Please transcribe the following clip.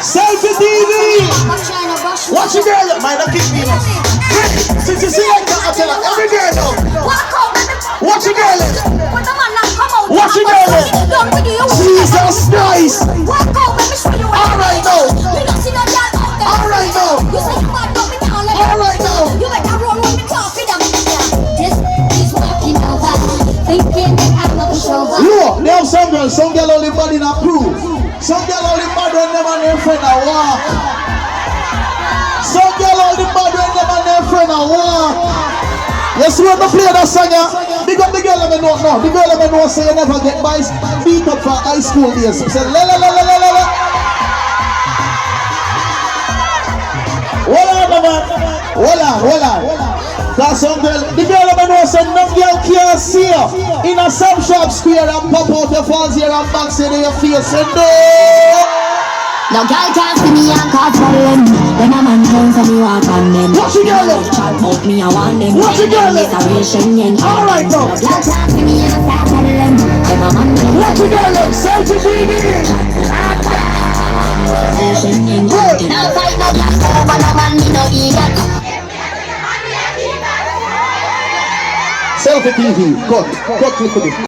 Selfie TV. Watch your girl. Mind not kick me. Since you see I can't tell her. Every girl now. Watch your girl. Watch your girl. Jesus Christ. Alright now. Alright now. Alright now. Look, they have some girl only body in a crew. Some girl only bad when them and their friend are walk. Some girl only bad when them and their friend are walk. You see when they play that song, yeah? Big up the girl that know no. The girl that know say you never get beat up for high school days. Say la la la la la la la. Hold on. That's some girl. The girl that know say no girl can't see you. In a some shop square and pop out your falls here and back say to your face. Say no. No girl can't see me and call problem. When a man comes and me walk on them. Watch your girl. Chat about me, I want them. Watch your girl. Alright now. No girl can't see me and start problem. When a man comes. Watch your girl. Selfie TV. No fight, no girl, over no man, me no idiot. Selfie TV. Cut. Click on it.